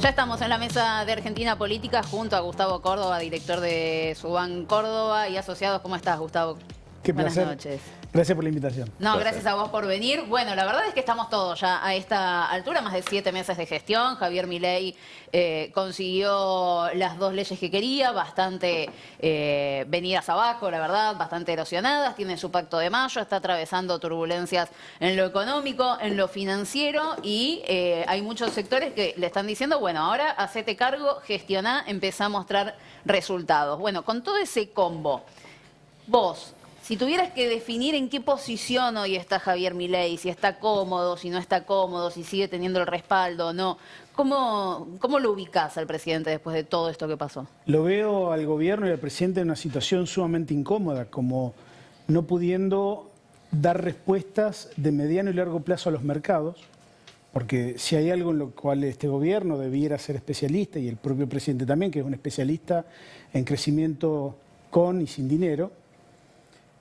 Ya estamos en la mesa de Argentina Política junto a Gustavo Córdoba, director de Suban Córdoba y asociados. ¿Cómo estás, Gustavo? Qué Buenas placer. noches. Gracias por la invitación. No, gracias a vos por venir. Bueno, la verdad es que estamos todos ya a esta altura, más de 7 meses de gestión. Javier Milei consiguió las 2 leyes que quería, bastante venidas abajo, la verdad, bastante erosionadas. Tiene su pacto de mayo, está atravesando turbulencias en lo económico, en lo financiero y hay muchos sectores que le están diciendo, bueno, ahora hacete cargo, gestioná, empezá a mostrar resultados. Bueno, con todo ese combo, vos, si tuvieras que definir en qué posición hoy está Javier Milei, si está cómodo, si no está cómodo, si sigue teniendo el respaldo o no, ¿cómo lo ubicás al presidente después de todo esto que pasó? Lo veo al gobierno y al presidente en una situación sumamente incómoda, como no pudiendo dar respuestas de mediano y largo plazo a los mercados, porque si hay algo en lo cual este gobierno debiera ser especialista, y el propio presidente también, que es un especialista en crecimiento con y sin dinero,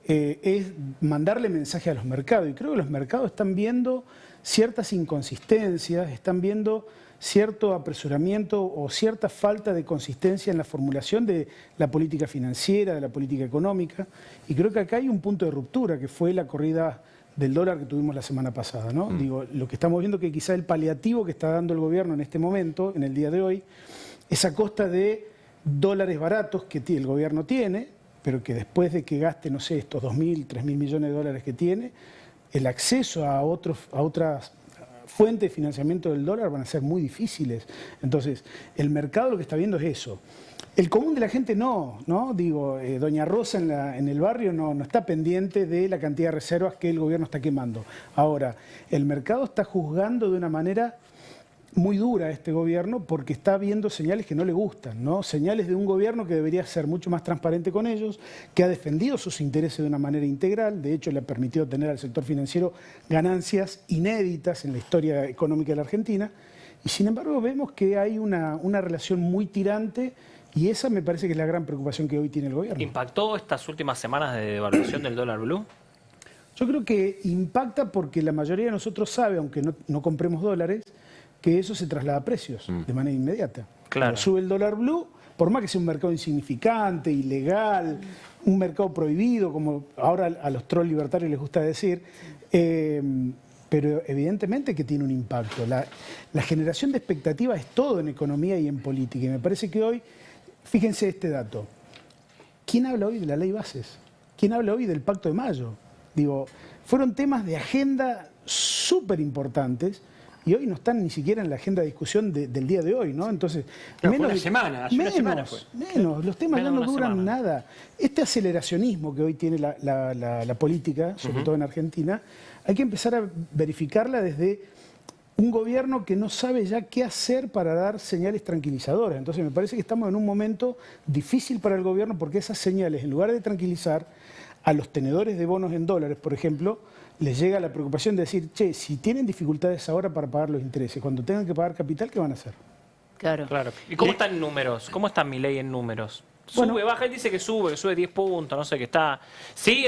es mandarle mensaje a los mercados. Y creo que los mercados están viendo ciertas inconsistencias, están viendo cierto apresuramiento o cierta falta de consistencia en la formulación de la política financiera, de la política económica. Y creo que acá hay un punto de ruptura, que fue la corrida del dólar que tuvimos la semana pasada, ¿no? Digo, lo que estamos viendo que quizá el paliativo que está dando el gobierno en este momento, en el día de hoy, es a costa de dólares baratos que el gobierno tiene, pero que después de que gaste, no sé, estos 2.000, 3.000 millones de dólares que tiene, el acceso a otras fuentes de financiamiento del dólar van a ser muy difíciles. Entonces, el mercado lo que está viendo es eso. El común de la gente no. Digo, doña Rosa en el barrio no está pendiente de la cantidad de reservas que el gobierno está quemando. Ahora, el mercado está juzgando de una manera muy dura a este gobierno porque está viendo señales que no le gustan, ¿no? Señales de un gobierno que debería ser mucho más transparente con ellos, que ha defendido sus intereses de una manera integral, de hecho le ha permitido tener al sector financiero ganancias inéditas en la historia económica de la Argentina, y sin embargo vemos que hay una relación muy tirante, y esa me parece que es la gran preocupación que hoy tiene el gobierno. ¿Impactó estas últimas semanas de devaluación del dólar blue? Yo creo que impacta porque la mayoría de nosotros sabe, aunque no compremos dólares, que eso se traslada a precios de manera inmediata. Claro. Cuando sube el dólar blue, por más que sea un mercado insignificante, ilegal, un mercado prohibido, como ahora a los trolls libertarios les gusta decir, pero evidentemente que tiene un impacto. La generación de expectativas es todo en economía y en política. Y me parece que hoy, fíjense este dato, ¿quién habla hoy de la ley bases? ¿Quién habla hoy del pacto de mayo? Digo, fueron temas de agenda súper importantes, y hoy no están ni siquiera en la agenda de discusión del día de hoy, ¿no? Entonces, hace una semana fue. Menos, los temas ya no duran semana. nada. Este aceleracionismo que hoy tiene la política, sobre todo en Argentina, hay que empezar a verificarla desde un gobierno que no sabe ya qué hacer para dar señales tranquilizadoras. Entonces me parece que estamos en un momento difícil para el gobierno porque esas señales, en lugar de tranquilizar a los tenedores de bonos en dólares, por ejemplo, les llega la preocupación de decir, che, si tienen dificultades ahora para pagar los intereses, cuando tengan que pagar capital, ¿qué van a hacer? Claro. Claro. ¿Y cómo está en números? ¿Cómo está Milei en números? Sube, Bueno, baja, él dice que sube 10 puntos, no sé, que está... Sí,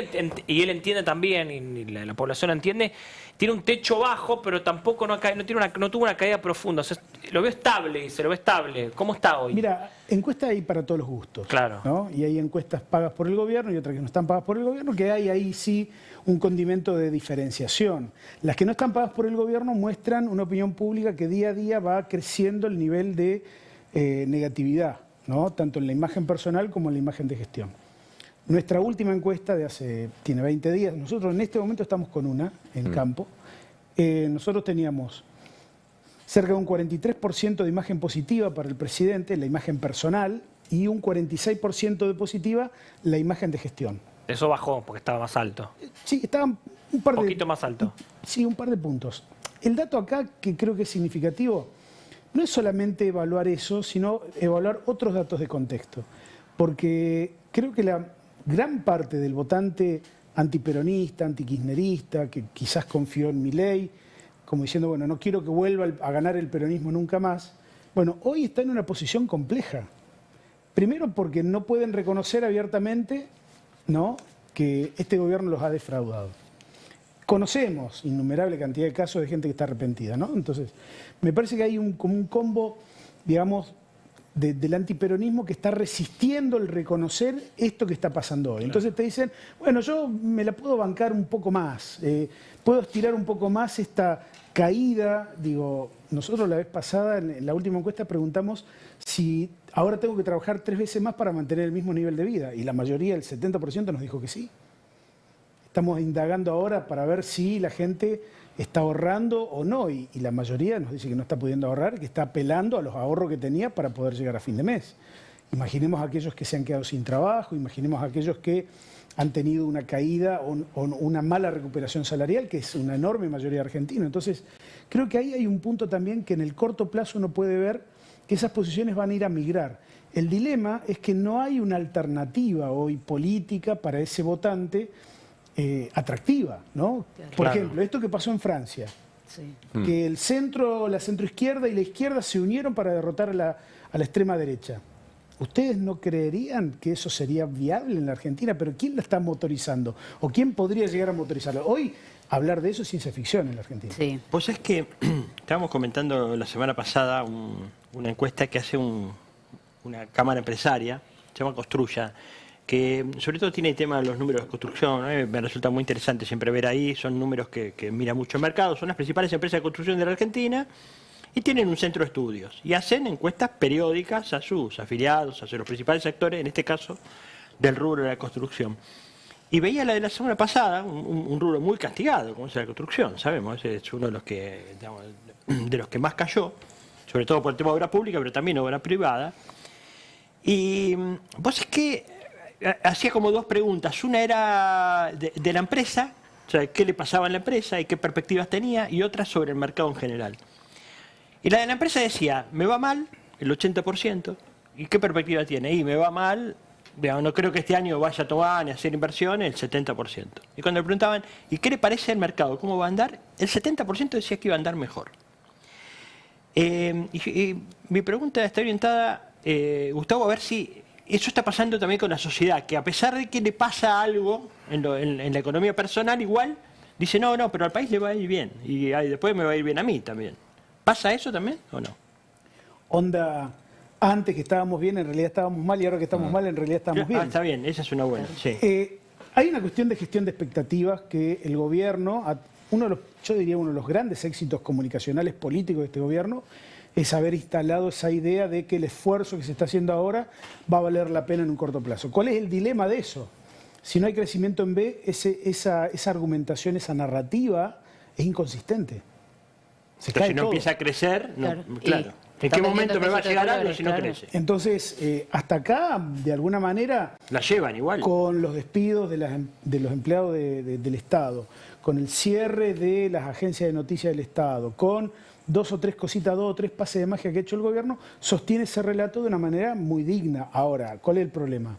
y él entiende también, y la población entiende, tiene un techo bajo, pero tampoco no tuvo una caída profunda. O sea, lo veo estable, dice, lo ve estable. ¿Cómo está hoy? mira, encuestas hay para todos los gustos. Claro. ¿No? Y hay encuestas pagas por el gobierno y otras que no están pagas por el gobierno, que hay ahí sí un condimento de diferenciación. Las que no están pagas por el gobierno muestran una opinión pública que día a día va creciendo el nivel de negatividad, ¿no? Tanto en la imagen personal como en la imagen de gestión. Nuestra última encuesta tiene 20 días, nosotros en este momento estamos con una en campo. Nosotros teníamos cerca de un 43% de imagen positiva para el presidente, la imagen personal, y un 46% de positiva la imagen de gestión. Eso bajó porque estaba más alto. Sí, estaban un par de... Un poquito más alto. Sí, un par de puntos. El dato acá que creo que es significativo no es solamente evaluar eso, sino evaluar otros datos de contexto. Porque creo que la gran parte del votante antiperonista, antikirchnerista, que quizás confió en Milei, como diciendo, bueno, no quiero que vuelva a ganar el peronismo nunca más, bueno, hoy está en una posición compleja. Primero porque no pueden reconocer abiertamente, ¿no?, que este gobierno los ha defraudado. Conocemos innumerable cantidad de casos de gente que está arrepentida, ¿no? Entonces, me parece que hay como un combo digamos, del antiperonismo que está resistiendo el reconocer esto que está pasando hoy. Entonces te dicen, bueno, yo me la puedo bancar un poco más, puedo estirar un poco más esta caída. Digo, nosotros la vez pasada, en la última encuesta, preguntamos si ahora tengo que trabajar 3 veces más para mantener el mismo nivel de vida. Y la mayoría, el 70%, nos dijo que sí. Estamos indagando ahora para ver si la gente está ahorrando o no, y la mayoría nos dice que no está pudiendo ahorrar, que está apelando a los ahorros que tenía para poder llegar a fin de mes. Imaginemos a aquellos que se han quedado sin trabajo, imaginemos a aquellos que han tenido una caída o una mala recuperación salarial, que es una enorme mayoría de argentinos. Entonces, creo que ahí hay un punto también que en el corto plazo uno puede ver que esas posiciones van a ir a migrar. El dilema es que no hay una alternativa hoy política para ese votante atractiva, ¿no? Por ejemplo, esto que pasó en Francia, que el centro, la centroizquierda y la izquierda se unieron para derrotar a la extrema derecha. ¿Ustedes no creerían que eso sería viable en la Argentina? Pero ¿quién lo está motorizando? ¿O quién podría llegar a motorizarlo? Hoy hablar de eso es ciencia ficción en la Argentina. Sí. Pues es que estábamos comentando la semana pasada una encuesta que hace una cámara empresaria, se llama Construya, que sobre todo tiene el tema de los números de construcción, ¿no? Me resulta muy interesante siempre ver ahí, son números que mira mucho el mercado, son las principales empresas de construcción de la Argentina y tienen un centro de estudios y hacen encuestas periódicas a sus afiliados, a los principales sectores, en este caso del rubro de la construcción. Y veía la de la semana pasada, un rubro muy castigado, como es la construcción, sabemos, es uno de los que, digamos, de los que más cayó, sobre todo por el tema de obra pública, pero también obra privada. Y vos es que hacía como 2 preguntas. Una era de la empresa, o sea, qué le pasaba a la empresa y qué perspectivas tenía, y otra sobre el mercado en general. Y la de la empresa decía, me va mal, el 80%, ¿y qué perspectiva tiene? Y me va mal, digamos, no creo que este año vaya a tomar ni a hacer inversiones, el 70%. Y cuando le preguntaban, ¿y qué le parece el mercado? ¿Cómo va a andar? El 70% decía que iba a andar mejor. Y mi pregunta está orientada, Gustavo, a ver si eso está pasando también con la sociedad, que a pesar de que le pasa algo en la economía personal, igual dice, no, pero al país le va a ir bien, y después me va a ir bien a mí también. ¿Pasa eso también o no? Onda, antes que estábamos bien, en realidad estábamos mal, y ahora que estamos mal, en realidad estamos bien. Está bien, esa es una buena, sí. Hay una cuestión de gestión de expectativas que el gobierno, yo diría uno de los grandes éxitos comunicacionales políticos de este gobierno, es haber instalado esa idea de que el esfuerzo que se está haciendo ahora va a valer la pena en un corto plazo. ¿Cuál es el dilema de eso? Si no hay crecimiento en B, esa argumentación, esa narrativa es inconsistente. Pero si no empieza a crecer, claro. ¿En qué momento me va a llegar algo si no crece? Entonces, hasta acá, de alguna manera, la llevan igual. Con los despidos de los empleados del Estado, con el cierre de las agencias de noticias del Estado, con 2 o 3 cositas, 2 o 3 pases de magia que ha hecho el gobierno, sostiene ese relato de una manera muy digna. Ahora, ¿cuál es el problema?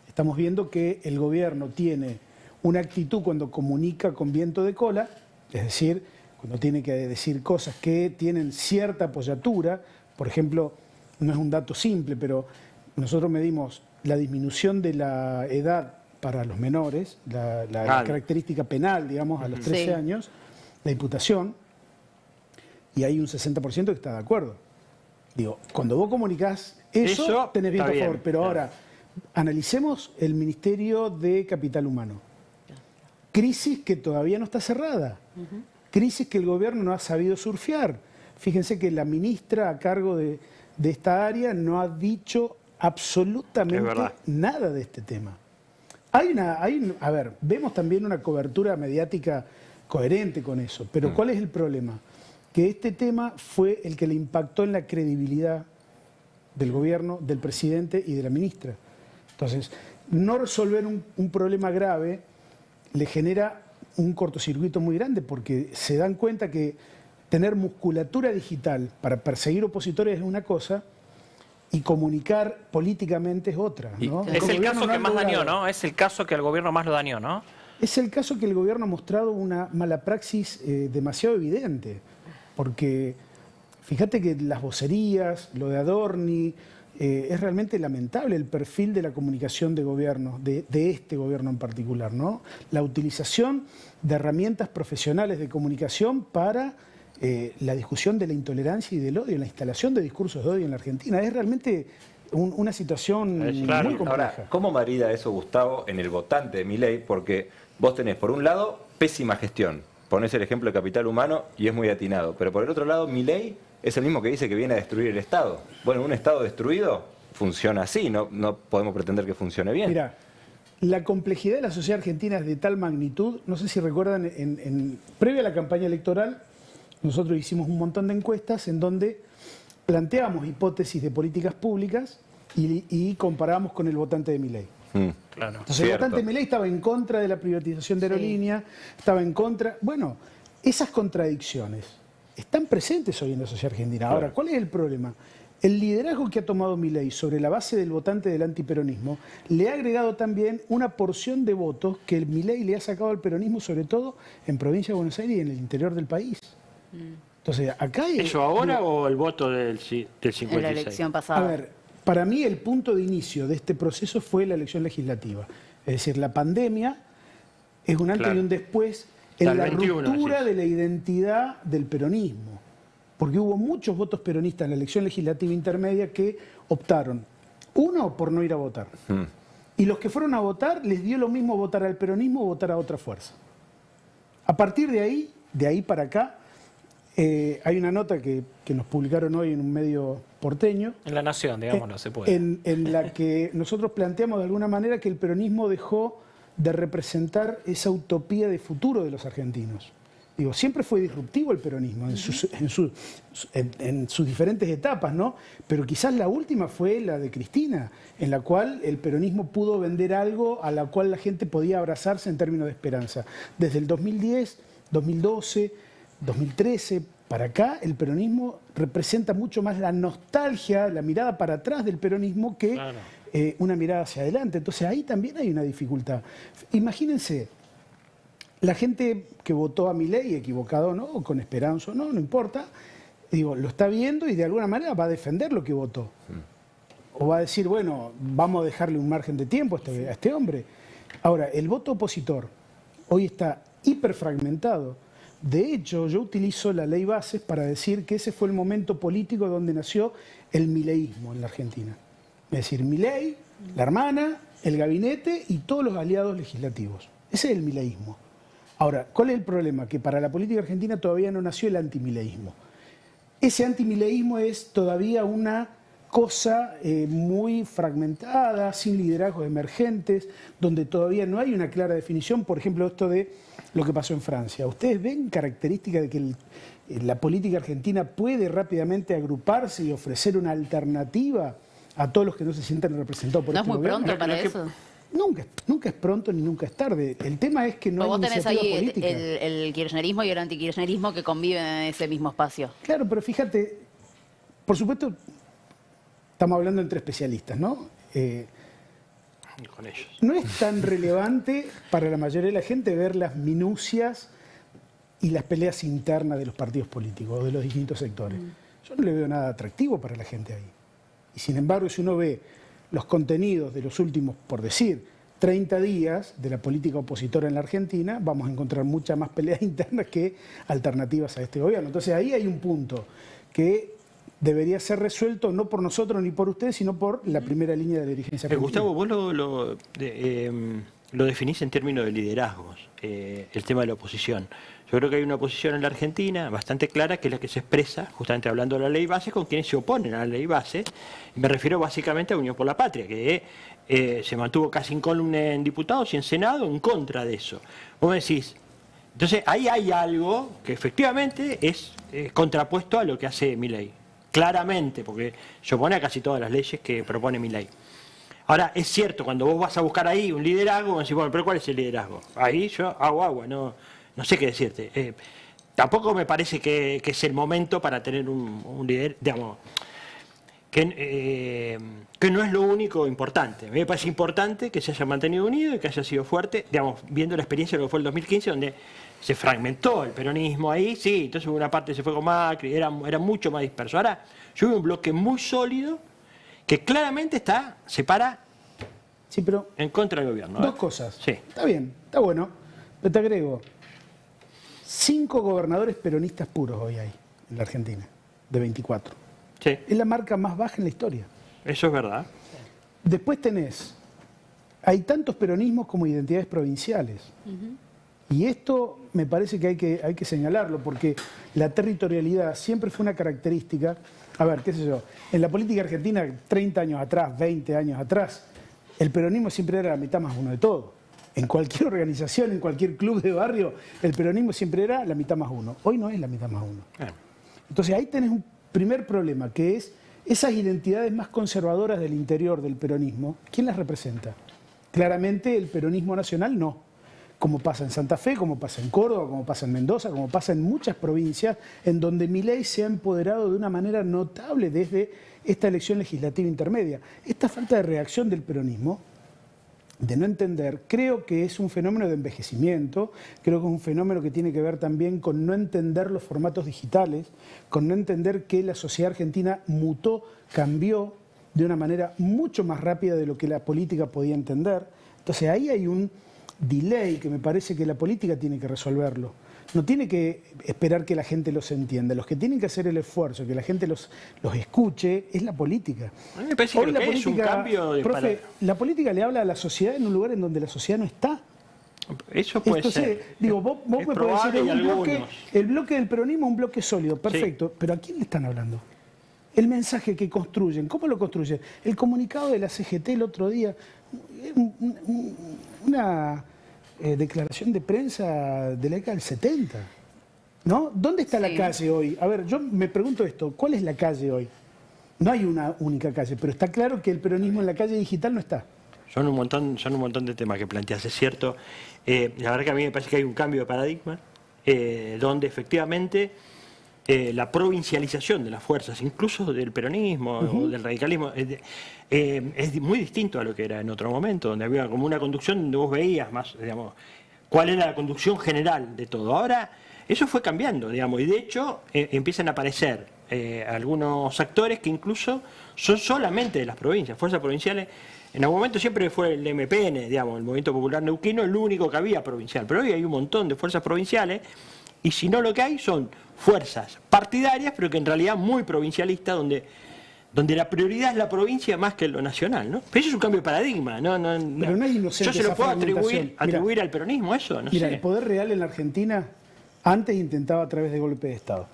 Estamos viendo que el gobierno tiene una actitud cuando comunica con viento de cola, es decir, cuando tiene que decir cosas que tienen cierta apoyatura. Por ejemplo, no es un dato simple, pero nosotros medimos la disminución de la edad para los menores, la característica penal, digamos, a los 13 años, la imputación, y hay un 60% que está de acuerdo. Digo, cuando vos comunicás eso tenés viento a favor, pero ahora analicemos el Ministerio de Capital Humano. Crisis que todavía no está cerrada, crisis que el gobierno no ha sabido surfear. Fíjense que la ministra a cargo de esta área no ha dicho absolutamente nada de este tema. A ver, vemos también una cobertura mediática coherente con eso, pero ¿cuál es el problema? Que este tema fue el que le impactó en la credibilidad del gobierno, del presidente y de la ministra. Entonces, no resolver un problema grave le genera un cortocircuito muy grande, porque se dan cuenta que tener musculatura digital para perseguir opositores es una cosa y comunicar políticamente es otra, ¿no? Es el caso que más dañó, ¿no? Es el caso que al gobierno más lo dañó, ¿no? Es el caso que el gobierno ha mostrado una mala praxis demasiado evidente, porque fíjate que las vocerías, lo de Adorni, es realmente lamentable el perfil de la comunicación de gobierno, de este gobierno en particular, ¿no? La utilización de herramientas profesionales de comunicación para la discusión de la intolerancia y del odio, la instalación de discursos de odio en la Argentina. Es realmente una situación muy compleja. Ahora, ¿cómo marida eso, Gustavo, en el votante de Milei? Porque vos tenés, por un lado, pésima gestión. Ponés el ejemplo de capital humano y es muy atinado. Pero por el otro lado, Milei es el mismo que dice que viene a destruir el Estado. Bueno, un Estado destruido funciona así, no podemos pretender que funcione bien. Mirá, la complejidad de la sociedad argentina es de tal magnitud, no sé si recuerdan, previo a la campaña electoral, nosotros hicimos un montón de encuestas en donde planteábamos hipótesis de políticas públicas y comparábamos con el votante de Milei. Claro. Entonces el votante de Milei estaba en contra de la privatización de aerolíneas, estaba en contra... Bueno, esas contradicciones están presentes hoy en la sociedad argentina. Ahora, ¿cuál es el problema? El liderazgo que ha tomado Milei sobre la base del votante del antiperonismo le ha agregado también una porción de votos que Milei le ha sacado al peronismo, sobre todo en provincia de Buenos Aires y en el interior del país. Entonces, acá hay... ¿Eso ahora o el voto del 56? En la elección pasada. A ver, para mí el punto de inicio de este proceso fue la elección legislativa. Es decir, la pandemia es un antes y un después en la 21, ruptura decís. de la identidad del peronismo. Porque hubo muchos votos peronistas en la elección legislativa intermedia que optaron, uno, por no ir a votar. Y los que fueron a votar les dio lo mismo votar al peronismo o votar a otra fuerza. A partir de ahí para acá, hay una nota que nos publicaron hoy en un medio porteño. En La Nación, digámoslo, se puede. En la que nosotros planteamos de alguna manera que el peronismo dejó de representar esa utopía de futuro de los argentinos. Digo, siempre fue disruptivo el peronismo en sus diferentes etapas, ¿no? Pero quizás la última fue la de Cristina, en la cual el peronismo pudo vender algo a la cual la gente podía abrazarse en términos de esperanza. Desde el 2010, 2012, 2013, para acá, el peronismo representa mucho más la nostalgia, la mirada para atrás del peronismo que una mirada hacia adelante. Entonces ahí también hay una dificultad. Imagínense, la gente que votó a Milei, equivocado o no, o con esperanza o no, no importa, digo, lo está viendo y de alguna manera va a defender lo que votó. O va a decir, bueno, vamos a dejarle un margen de tiempo a este hombre. Ahora, el voto opositor hoy está hiperfragmentado. De hecho, yo utilizo la ley Bases para decir que ese fue el momento político donde nació el mileísmo en la Argentina. Es decir, Milei, la hermana, el gabinete y todos los aliados legislativos. Ese es el mileísmo. Ahora, ¿cuál es el problema? Que para la política argentina todavía no nació el antimileísmo. Ese antimileísmo es todavía una cosa muy fragmentada, sin liderazgos emergentes, donde todavía no hay una clara definición. Por ejemplo, esto de lo que pasó en Francia. ¿Ustedes ven características de que la política argentina puede rápidamente agruparse y ofrecer una alternativa a todos los que no se sientan representados por ¿No este es muy gobierno? pronto para eso? Nunca es pronto ni nunca es tarde. El tema es que no hay Vos tenés iniciativa ahí política. el kirchnerismo y el antikirchnerismo que conviven en ese mismo espacio. Claro, pero fíjate, por supuesto, estamos hablando entre especialistas, ¿no? Con ellos. No es tan relevante para la mayoría de la gente ver las minucias y las peleas internas de los partidos políticos o de los distintos sectores. Yo no le veo nada atractivo para la gente ahí. Y sin embargo, si uno ve los contenidos de los últimos, por decir, 30 días de la política opositora en la Argentina, vamos a encontrar muchas más peleas internas que alternativas a este gobierno. Entonces ahí hay un punto que debería ser resuelto no por nosotros ni por ustedes, sino por la primera línea de la dirigencia argentina. Gustavo, vos lo definís en términos de liderazgos, el tema de la oposición. Yo creo que hay una oposición en la Argentina bastante clara, que es la que se expresa, justamente hablando de la ley base, con quienes se oponen a la ley base. Me refiero básicamente a Unión por la Patria, que se mantuvo casi incólume en diputados y en Senado en contra de eso. Vos me decís, entonces ahí hay algo que efectivamente es contrapuesto a lo que hace Milei. Claramente, porque se opone a casi todas las leyes que propone Milei. Ahora, es cierto, cuando vos vas a buscar ahí un liderazgo, vos decís, bueno, pero ¿cuál es el liderazgo? Ahí yo hago agua, no sé qué decirte. Tampoco me parece que es el momento para tener un líder, digamos, que no es lo único importante. A mí me parece importante que se haya mantenido unido y que haya sido fuerte, digamos, viendo la experiencia de lo que fue el 2015, donde se fragmentó el peronismo ahí, sí, entonces una parte se fue con Macri, era mucho más disperso. Ahora, yo veo un bloque muy sólido que claramente se para Sí, pero en contra del gobierno. dos cosas. Sí. Está bien, está bueno, pero te agrego. 5 gobernadores peronistas puros hoy hay en la Argentina, de 24. Sí, Es la marca más baja en la historia. eso es verdad. Después hay tantos peronismos como identidades provinciales. Y esto me parece que hay que señalarlo, porque la territorialidad siempre fue una característica. A ver, qué sé yo, en la política argentina, 30 años atrás, 20 años atrás, el peronismo siempre era la mitad más uno de todo. En cualquier organización, en cualquier club de barrio, el peronismo siempre era la mitad más uno. Hoy no es la mitad más uno. Entonces ahí tenés un primer problema, que es esas identidades más conservadoras del interior del peronismo. ¿Quién las representa? Claramente el peronismo nacional no. Como pasa en Santa Fe, como pasa en Córdoba, como pasa en Mendoza, como pasa en muchas provincias, en donde Milei se ha empoderado de una manera notable desde esta elección legislativa intermedia. Esta falta de reacción del peronismo, de no entender, creo que es un fenómeno de envejecimiento, creo que es un fenómeno que tiene que ver también con no entender los formatos digitales, con no entender que la sociedad argentina mutó, cambió de una manera mucho más rápida de lo que la política podía entender. Entonces ahí hay un delay que me parece que la política tiene que resolverlo. No tiene que esperar que la gente los entienda. Los que tienen que hacer el esfuerzo, que la gente los escuche, es la política. A mí me parece Hoy que la lo que es un política, cambio de profe, la política le habla a la sociedad en un lugar en donde la sociedad no está. Eso puede Entonces, ser. digo, vos me podés decir, probable y el bloque del peronismo es un bloque sólido, perfecto, pero ¿a quién le están hablando? El mensaje que construyen, ¿cómo lo construyen? El comunicado de la CGT el otro día, una declaración de prensa de la década del 70, ¿no? ¿Dónde está la calle hoy? A ver, yo me pregunto esto, ¿cuál es la calle hoy? No hay una única calle, pero está claro que el peronismo en la calle digital no está. Son un montón de temas que planteas, es cierto. La verdad que a mí me parece que hay un cambio de paradigma, donde efectivamente la provincialización de las fuerzas, incluso del peronismo o del radicalismo, es muy distinto a lo que era en otro momento, donde había como una conducción donde vos veías más, digamos, cuál era la conducción general de todo. Ahora eso fue cambiando, digamos, y de hecho empiezan a aparecer algunos actores que incluso son solamente de las provincias, fuerzas provinciales. En algún momento siempre fue el MPN, digamos, el Movimiento Popular Neuquino, el único que había provincial, pero hoy hay un montón de fuerzas provinciales, y si no, lo que hay son fuerzas partidarias, pero que en realidad muy provincialistas, donde la prioridad es la provincia más que lo nacional, ¿no? Pero eso es un cambio de paradigma, Pero no es inocente. Yo se lo esa puedo fragmentación. atribuir al peronismo, eso, no Mira, sé. el poder real en la Argentina antes intentaba a través de golpe de Estado.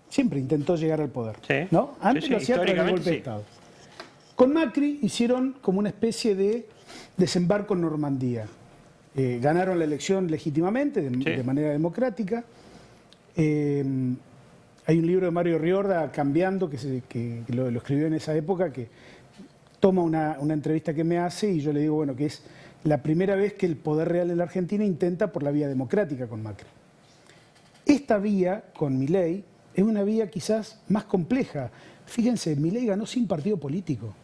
Siempre intentó llegar al poder, Sí. ¿no? Antes Sí, lo hacía a través de históricamente, golpe de sí. Estado. Con Macri hicieron como una especie de desembarco en Normandía. Ganaron la elección legítimamente, de manera democrática. Hay un libro de Mario Riorda, Cambiando, que lo escribió en esa época, que toma una entrevista que me hace y yo le digo, bueno, que es la primera vez que el poder real en la Argentina intenta por la vía democrática con Macri. Esta vía, con Milei, es una vía quizás más compleja. Fíjense, Milei ganó sin partido político.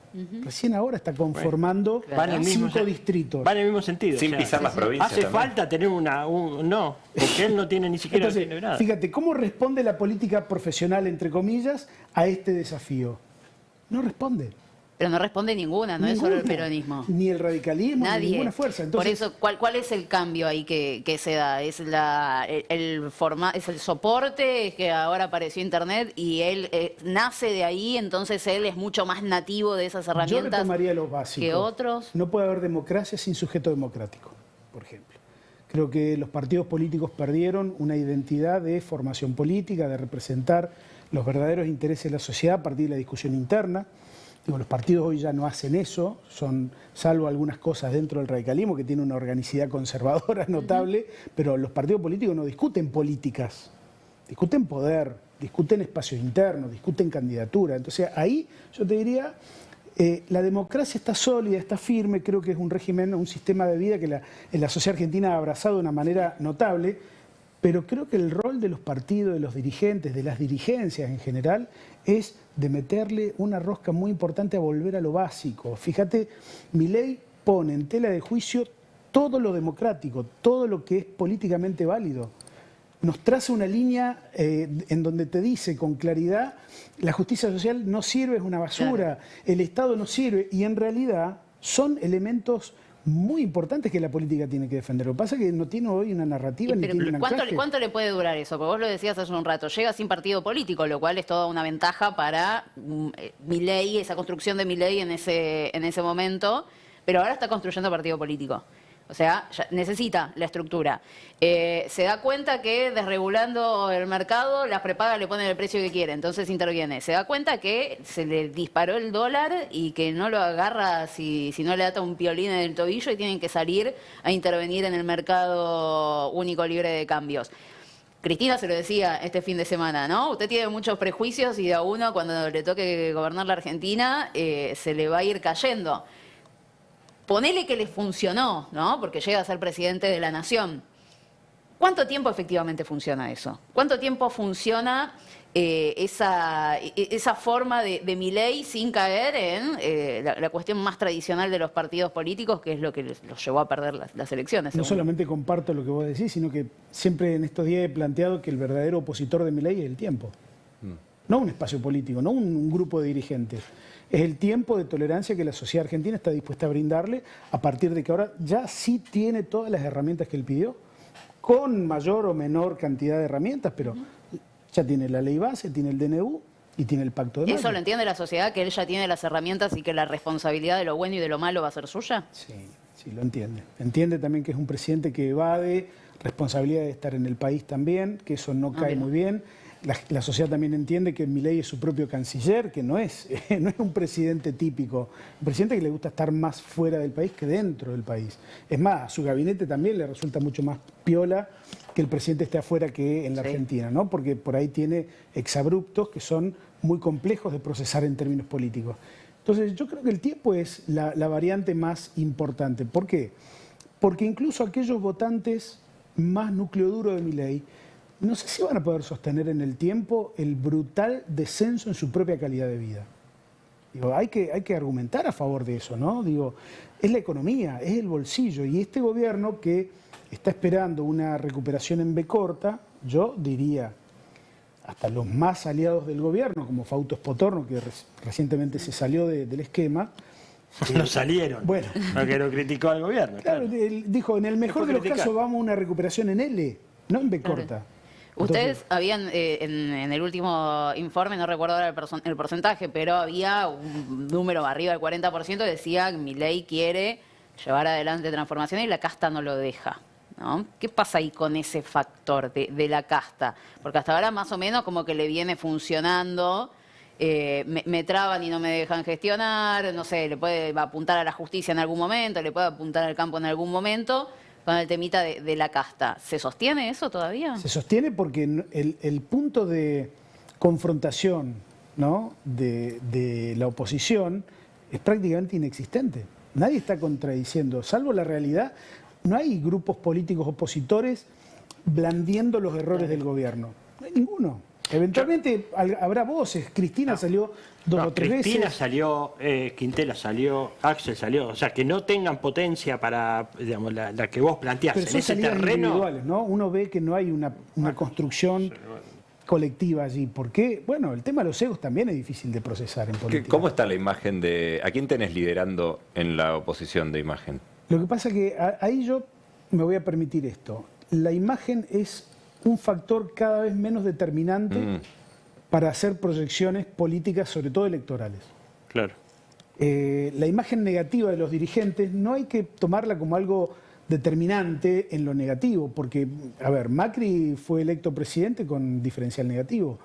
Recién ahora está conformando Van en el mismo 5 distritos. Va en el mismo sentido. Sin pisar las provincias Hace también. falta tener no, porque él no tiene ni siquiera Entonces, tiene nada. fíjate, ¿cómo responde la política profesional, entre comillas, a este desafío? No responde. Pero no responde ninguna, no es solo el Ninguno. peronismo. Ni el radicalismo, ni Nadie. ninguna fuerza. Entonces, Por eso, ¿cuál es el cambio ahí que se da? ¿Es es el soporte que ahora apareció Internet y él nace de ahí, entonces él es mucho más nativo de esas yo herramientas retomaría lo básico. que otros? No puede haber democracia sin sujeto democrático, por ejemplo. Creo que los partidos políticos perdieron una identidad de formación política, de representar los verdaderos intereses de la sociedad a partir de la discusión interna. Digo, los partidos hoy ya no hacen eso, salvo algunas cosas dentro del radicalismo que tiene una organicidad conservadora notable, pero los partidos políticos no discuten políticas, discuten poder, discuten espacios internos, discuten candidatura. Entonces ahí yo te diría, la democracia está sólida, está firme, creo que es un régimen, un sistema de vida que la sociedad argentina ha abrazado de una manera notable, pero creo que el rol de los partidos, de los dirigentes, de las dirigencias en general, es de meterle una rosca muy importante a volver a lo básico. Fíjate, Milei pone en tela de juicio todo lo democrático, todo lo que es políticamente válido. Nos traza una línea en donde te dice con claridad, la justicia social no sirve, es una basura, el Estado no sirve, y en realidad son elementos muy importantes que la política tiene que defender. Lo que pasa es que no tiene hoy una narrativa ni tiene un anclaje. ¿Cuánto le puede durar eso? Porque vos lo decías hace un rato, llega sin partido político, lo cual es toda una ventaja para Milei, esa construcción de Milei en ese momento, pero ahora está construyendo partido político. O sea, ya necesita la estructura. Se da cuenta que desregulando el mercado, las prepagas le ponen el precio que quiere, entonces interviene. Se da cuenta que se le disparó el dólar y que no lo agarra si no le ata un piolín en el tobillo y tienen que salir a intervenir en el mercado único libre de cambios. Cristina se lo decía este fin de semana, ¿no? Usted tiene muchos prejuicios y de a uno cuando le toque gobernar la Argentina se le va a ir cayendo. Ponele que le funcionó, ¿no? Porque llega a ser presidente de la nación. ¿Cuánto tiempo efectivamente funciona eso? ¿Cuánto tiempo funciona esa forma de Milei sin caer en la cuestión más tradicional de los partidos políticos, que es lo que los llevó a perder las elecciones? No solamente comparto lo que vos decís, sino que siempre en estos días he planteado que el verdadero opositor de Milei es el tiempo. No un espacio político, no un grupo de dirigentes. Es el tiempo de tolerancia que la sociedad argentina está dispuesta a brindarle a partir de que ahora ya sí tiene todas las herramientas que él pidió, con mayor o menor cantidad de herramientas, pero ya tiene la ley base, tiene el DNU y tiene el pacto de Mayo. ¿Eso lo entiende la sociedad, que él ya tiene las herramientas y que la responsabilidad de lo bueno y de lo malo va a ser suya? Sí, sí, lo entiende. Entiende también que es un presidente que evade responsabilidad de estar en el país también, que eso no cae muy bien. La sociedad también entiende que Milei es su propio canciller, que no es un presidente típico, un presidente que le gusta estar más fuera del país que dentro del país. Es más, a su gabinete también le resulta mucho más piola que el presidente esté afuera que en la Argentina, ¿no? Porque por ahí tiene exabruptos que son muy complejos de procesar en términos políticos. Entonces yo creo que el tiempo es la variante más importante. ¿Por qué? Porque incluso aquellos votantes más núcleo duro de Milei, no sé si van a poder sostener en el tiempo el brutal descenso en su propia calidad de vida. Digo, hay que argumentar a favor de eso, ¿no? Digo, es la economía, es el bolsillo. Y este gobierno que está esperando una recuperación en B corta, yo diría, hasta los más aliados del gobierno, como Fausto Spotorno, que recientemente se salió del esquema. No salieron. Bueno. Porque lo criticó al gobierno. Claro, él dijo, en el mejor de los casos vamos a una recuperación en L, no en B corta. Ustedes habían, en el último informe, no recuerdo ahora el porcentaje, pero había un número arriba del 40%, decía que Milei quiere llevar adelante transformación y la casta no lo deja, ¿no? ¿Qué pasa ahí con ese factor de la casta? Porque hasta ahora más o menos como que le viene funcionando, me traban y no me dejan gestionar, no sé, le puede apuntar a la justicia en algún momento, le puede apuntar al campo en algún momento, con el temita de la casta. ¿Se sostiene eso todavía? Se sostiene porque el punto de confrontación, ¿no?, de la oposición es prácticamente inexistente. Nadie está contradiciendo, salvo la realidad. No hay grupos políticos opositores blandiendo los errores del gobierno. No hay ninguno. Eventualmente habrá voces. Cristina salió dos o tres veces. Cristina salió, Quintela salió, Axel salió. O sea, que no tengan potencia para, digamos, la que vos planteás. Pero son en ese terreno individuales, ¿no? Uno ve que no hay una construcción colectiva allí. ¿Por qué? Bueno, el tema de los egos también es difícil de procesar en política. ¿Cómo está la imagen de... ¿A quién tenés liderando en la oposición de imagen? Lo que pasa es que ahí yo me voy a permitir esto. La imagen es un factor cada vez menos determinante para hacer proyecciones políticas, sobre todo electorales. Claro. La imagen negativa de los dirigentes no hay que tomarla como algo determinante en lo negativo, porque, a ver, Macri fue electo presidente con diferencial negativo,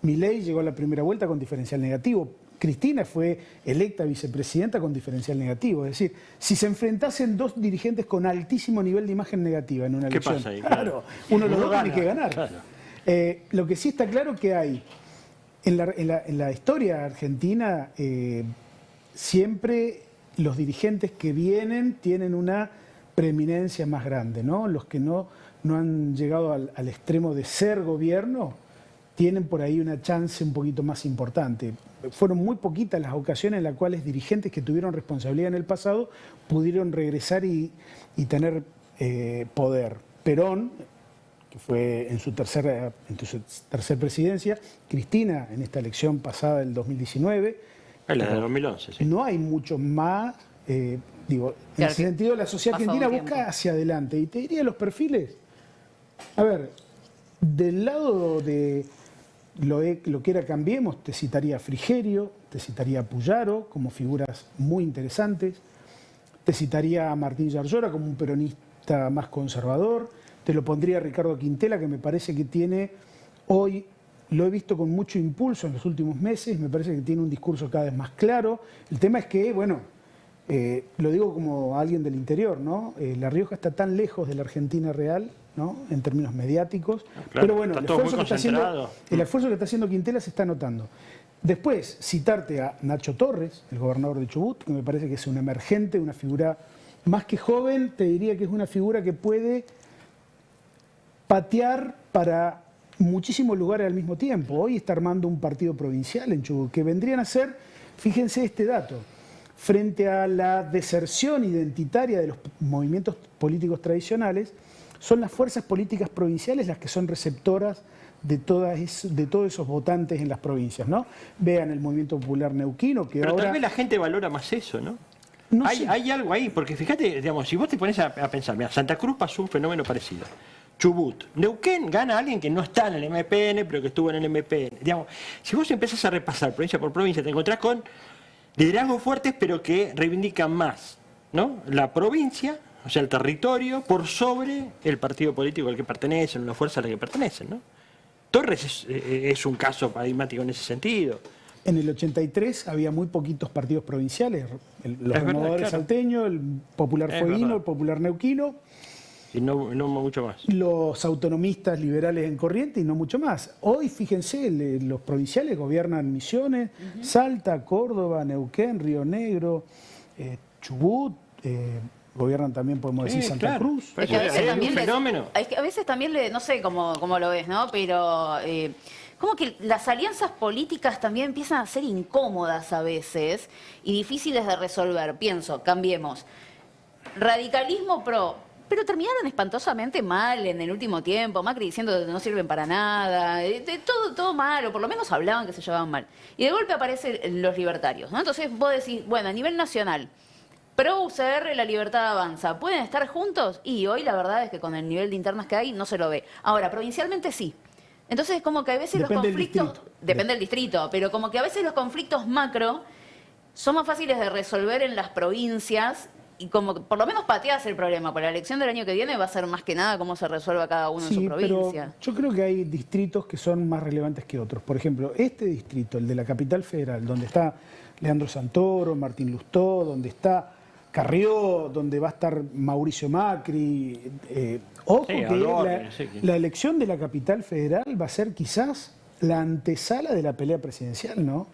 Milei llegó a la primera vuelta con diferencial negativo, Cristina fue electa vicepresidenta con diferencial negativo. Es decir, si se enfrentasen dos dirigentes con altísimo nivel de imagen negativa en una elección, ¿qué pasa ahí? Claro, uno de los dos tiene que ganar. Claro. Lo que sí está claro que hay, en la historia argentina, siempre los dirigentes que vienen tienen una preeminencia más grande, ¿no? Los que no han llegado al extremo de ser gobierno tienen por ahí una chance un poquito más importante. Fueron muy poquitas las ocasiones en las cuales dirigentes que tuvieron responsabilidad en el pasado pudieron regresar y tener poder. Perón, que fue en su tercer presidencia, Cristina en esta elección pasada del 2019. La de 2011, sí. No hay muchos más Digo, en Claro, ese sentido la sociedad pasado argentina un busca tiempo. hacia adelante. Y te diría los perfiles. A ver, del lado de lo que era Cambiemos, te citaría a Frigerio, te citaría a Puyaro como figuras muy interesantes, te citaría a Martín Yarlora como un peronista más conservador, te lo pondría a Ricardo Quintela, que me parece que tiene hoy, lo he visto con mucho impulso en los últimos meses, me parece que tiene un discurso cada vez más claro. El tema es que, bueno, lo digo como alguien del interior, ¿no? La Rioja está tan lejos de la Argentina real, ¿no? En términos mediáticos, Claro, pero bueno, está el todo muy esfuerzo que está haciendo Quintela se está notando. Después, citarte a Nacho Torres, el gobernador de Chubut, que me parece que es un emergente, una figura más que joven, te diría que es una figura que puede patear para muchísimos lugares al mismo tiempo. Hoy está armando un partido provincial en Chubut, que vendrían a ser, fíjense este dato, frente a la deserción identitaria de los movimientos políticos tradicionales, son las fuerzas políticas provinciales las que son receptoras de todos esos votantes en las provincias, ¿no? Vean el Movimiento Popular Neuquino, que Pero ahora... tal vez la gente valora más eso, ¿no? No hay, sé. hay algo ahí, porque fíjate, digamos, si vos te pones a pensar, mira, Santa Cruz pasó un fenómeno parecido. Chubut. Neuquén gana a alguien que no está en el MPN, pero que estuvo en el MPN. Digamos, si vos empezás a repasar provincia por provincia, te encontrás con liderazgos fuertes, pero que reivindican más, ¿no? La provincia, o sea, el territorio, por sobre el partido político al que pertenecen, una fuerza a la que pertenecen, ¿no? Torres es un caso paradigmático en ese sentido. En el 83 había muy poquitos partidos provinciales, los verdad, renovadores claro. salteños, el Popular Es Fueguino, verdad. el Popular Neuquino, Y no mucho más. los autonomistas liberales en Corrientes y no mucho más. Hoy, fíjense, los provinciales gobiernan Misiones, Salta, Córdoba, Neuquén, Río Negro, Chubut, gobiernan también, podemos decir, Sí, Santa claro. Cruz. Pero Es que a veces hay un también fenómeno. es que a veces también no sé cómo lo ves, ¿no? Pero como que las alianzas políticas también empiezan a ser incómodas a veces y difíciles de resolver. Pienso, Cambiemos. Radicalismo pro, pero terminaron espantosamente mal en el último tiempo. Macri diciendo que no sirven para nada, todo mal, o por lo menos hablaban que se llevaban mal. Y de golpe aparecen los libertarios, ¿no? Entonces vos decís, bueno, a nivel nacional, Pro UCR, La Libertad Avanza, ¿pueden estar juntos? Y hoy la verdad es que con el nivel de internas que hay no se lo ve. Ahora, provincialmente sí. Entonces como que a veces Depende los del conflictos... distrito. Depende del distrito, pero como que a veces los conflictos macro son más fáciles de resolver en las provincias y como que por lo menos pateas el problema. Para la elección del año que viene va a ser más que nada cómo se resuelva cada uno en su pero provincia. yo creo que hay distritos que son más relevantes que otros. Por ejemplo, este distrito, el de la capital federal, donde está Leandro Santoro, Martín Lustó, donde está Carrió, donde va a estar Mauricio Macri. Ojo Sí, que Alor, no sé quién. la elección de la capital federal va a ser quizás la antesala de la pelea presidencial, ¿no?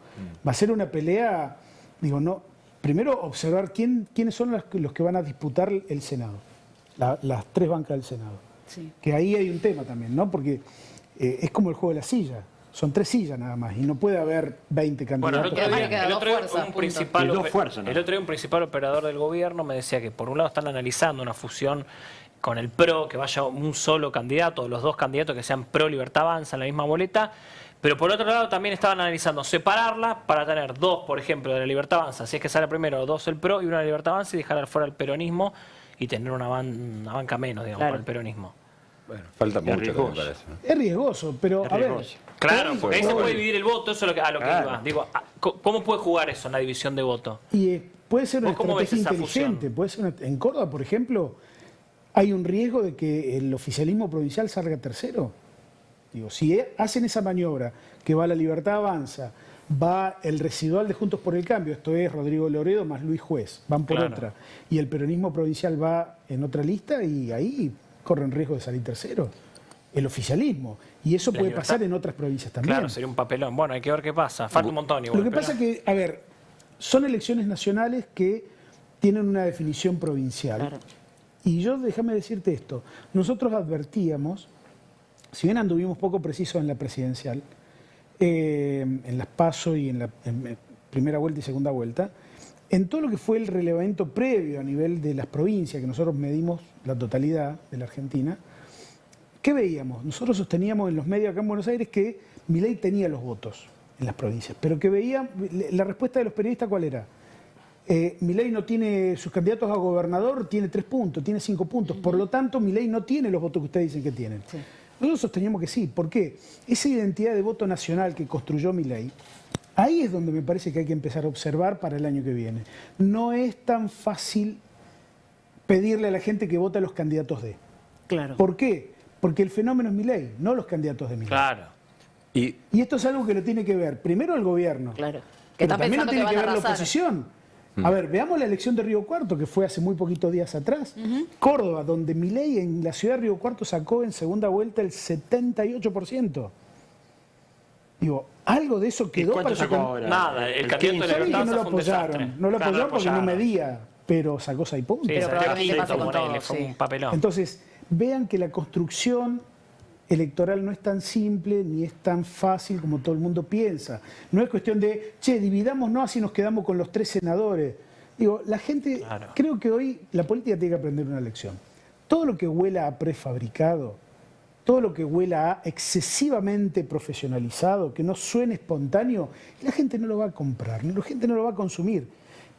Va a ser una pelea, digo, no. Primero observar quiénes son los que van a disputar el Senado, las tres bancas del Senado. Sí. Que ahí hay un tema también, ¿no? Porque es como el juego de la silla. Son 3 sillas nada más y no puede haber 20 Bueno, candidatos. Además le queda el dos otro día fuerzas, un punto. principal Y dos fuerzas, ¿no? el otro día un principal operador del gobierno me decía que por un lado están analizando una fusión con el PRO, que vaya un solo candidato, o los dos candidatos que sean PRO Libertad Avanza en la misma boleta, pero por otro lado también estaban analizando separarla para tener 2, por ejemplo, de la Libertad Avanza, si es que sale primero 2 el PRO y una de la Libertad Avanza y dejar fuera el peronismo y tener una banca menos, digamos, Claro. para el peronismo. Bueno, falta mucho, riesgoso. me parece, ¿no? Es riesgoso, pero a ver. riesgoso. Claro, hoy- porque ahí se hoy- puede dividir el voto, eso es a lo que Claro. iba. Digo, ¿cómo puede jugar eso en la división de voto? Y puede ser una ¿Vos cómo ves estrategia esa fusión? inteligente. Puede ser en Córdoba, por ejemplo, hay un riesgo de que el oficialismo provincial salga tercero. Digo, si hacen esa maniobra, que va la Libertad Avanza, va el residual de Juntos por el Cambio, esto es Rodrigo Loredo más Luis Juez, van por Claro. otra, y el peronismo provincial va en otra lista y ahí corren riesgo de salir tercero. El oficialismo. Y eso La puede Libertad. pasar en otras provincias también. Claro, sería un papelón. Bueno, hay que ver qué pasa. Falta un montón igual. Lo que pero- pasa que, a ver, son elecciones nacionales que tienen una definición provincial. Y yo, déjame decirte esto, nosotros advertíamos, si bien anduvimos poco precisos en la presidencial, en las PASO y en primera vuelta y segunda vuelta, en todo lo que fue el relevamiento previo a nivel de las provincias, que nosotros medimos la totalidad de la Argentina, ¿qué veíamos? Nosotros sosteníamos en los medios acá en Buenos Aires que Milei tenía los votos en las provincias, pero que veía, la respuesta de los periodistas, ¿cuál era? Milei no tiene sus candidatos a gobernador, tiene 3 puntos, tiene 5 puntos. Por lo tanto, Milei no tiene los votos que ustedes dicen que tienen. Sí. Nosotros sostenemos que sí. ¿Por qué? Esa identidad de voto nacional que construyó Milei, ahí es donde me parece que hay que empezar a observar para el año que viene. No es tan fácil pedirle a la gente que vote a los candidatos de. Claro. ¿Por qué? Porque el fenómeno es Milei, no los candidatos de Milei. Claro. Y Y esto es algo que lo tiene que ver primero el gobierno, Claro. Que pero está también lo pensando tiene que que van ver a la arrasar. oposición. A ver, veamos la elección de Río Cuarto, que fue hace muy poquitos días atrás. Córdoba, donde Milei en la ciudad de Río Cuarto sacó en segunda vuelta el 78%. Digo, algo de eso quedó cuánto para sacó su ahora? Nada, el candidato de Está bien que Libertad no lo fue un desastre. apoyaron. No lo Claro, apoyaron porque no apoyaron. medía, pero sacó 6 puntos. Sí, Pero salió probablemente quinto, pase con Morales, todo, fue sí. un papelón. Entonces, vean que la construcción electoral no es tan simple ni es tan fácil como todo el mundo piensa. No es cuestión de, che, dividámonos así nos quedamos con los 3 senadores. Digo, la gente, Claro. creo que hoy la política tiene que aprender una lección. Todo lo que huela a prefabricado, todo lo que huela a excesivamente profesionalizado, que no suene espontáneo, la gente no lo va a comprar, la gente no lo va a consumir.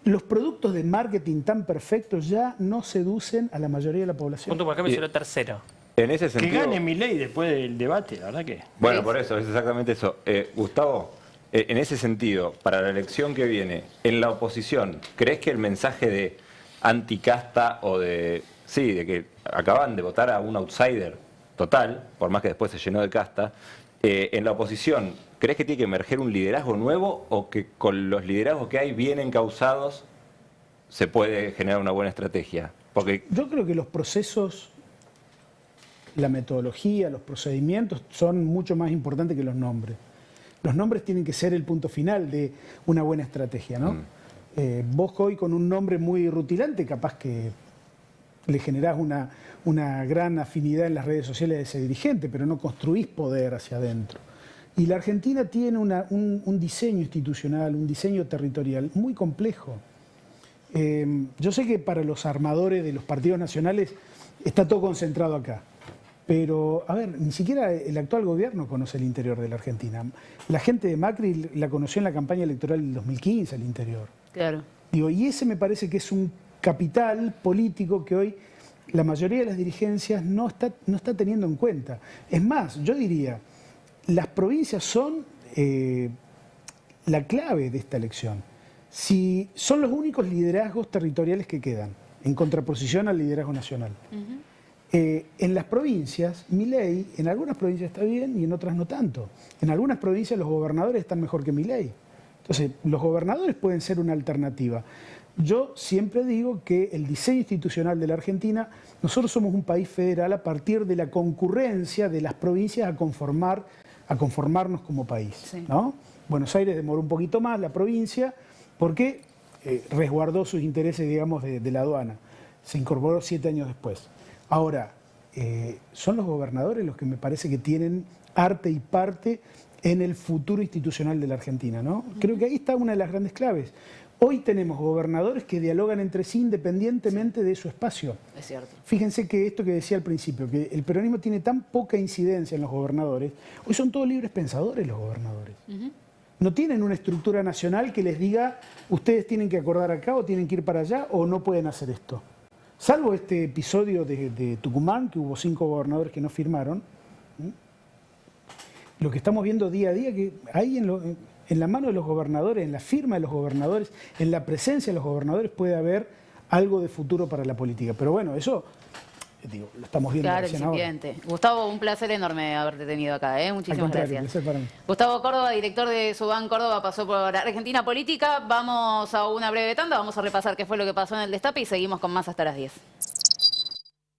Los productos de marketing tan perfectos ya no seducen a la mayoría de la población. Punto por acá me hicieron tercero. en ese Que sentido... gane Milei después del debate, la verdad que... Bueno, ¿Ves? por eso, es exactamente eso. Gustavo, en ese sentido, para la elección que viene, en la oposición, ¿crees que el mensaje de anticasta o de... Sí, de que acaban de votar a un outsider total, por más que después se llenó de casta, en la oposición, ¿crees que tiene que emerger un liderazgo nuevo o que con los liderazgos que hay bien encausados se puede generar una buena estrategia? Porque Yo creo que los procesos, la metodología, los procedimientos son mucho más importantes que los nombres. Los nombres tienen que ser el punto final de una buena estrategia, ¿no? Vos hoy con un nombre muy rutilante, capaz que le generás una gran afinidad en las redes sociales de ese dirigente, pero no construís poder hacia adentro. Y la Argentina tiene un diseño institucional, un diseño territorial muy complejo. Yo sé que para los armadores de los partidos nacionales está todo concentrado acá. Pero, a ver, ni siquiera el actual gobierno conoce el interior de la Argentina. La gente de Macri la conoció en la campaña electoral del 2015, el interior. Claro. Digo, y ese me parece que es un capital político que hoy la mayoría de las dirigencias no está teniendo en cuenta. Es más, yo diría, las provincias son la clave de esta elección. Si son los únicos liderazgos territoriales que quedan, en contraposición al liderazgo nacional. En las provincias, Milei, en algunas provincias está bien y en otras no tanto. En algunas provincias los gobernadores están mejor que Milei. Entonces, los gobernadores pueden ser una alternativa. Yo siempre digo que el diseño institucional de la Argentina, nosotros somos un país federal a partir de la concurrencia de las provincias a conformarnos como país, Sí. ¿no? Buenos Aires demoró un poquito más, la provincia, porque resguardó sus intereses, digamos, de la aduana. Se incorporó 7 años después. Ahora, son los gobernadores los que me parece que tienen arte y parte en el futuro institucional de la Argentina, ¿no? Creo que ahí está una de las grandes claves. Hoy tenemos gobernadores que dialogan entre sí independientemente de su espacio. Es cierto. Fíjense que esto que decía al principio, que el peronismo tiene tan poca incidencia en los gobernadores, hoy son todos libres pensadores los gobernadores. No tienen una estructura nacional que les diga, ustedes tienen que acordar acá o tienen que ir para allá o no pueden hacer esto. Salvo este episodio de Tucumán, que hubo 5 gobernadores que no firmaron, lo que estamos viendo día a día, que ahí en la mano de los gobernadores, en la firma de los gobernadores, en la presencia de los gobernadores puede haber algo de futuro para la política. Pero bueno, eso, digo, lo estamos viendo Claro, recién ahora. incipiente. Gustavo, un placer enorme haberte tenido acá, ¿eh? Al Muchísimas contrario, gracias. placer para mí. Gustavo Córdoba, director de Subán Córdoba, pasó por Argentina Política. Vamos a una breve tanda, vamos a repasar qué fue lo que pasó en el Destape y seguimos con más hasta las 10.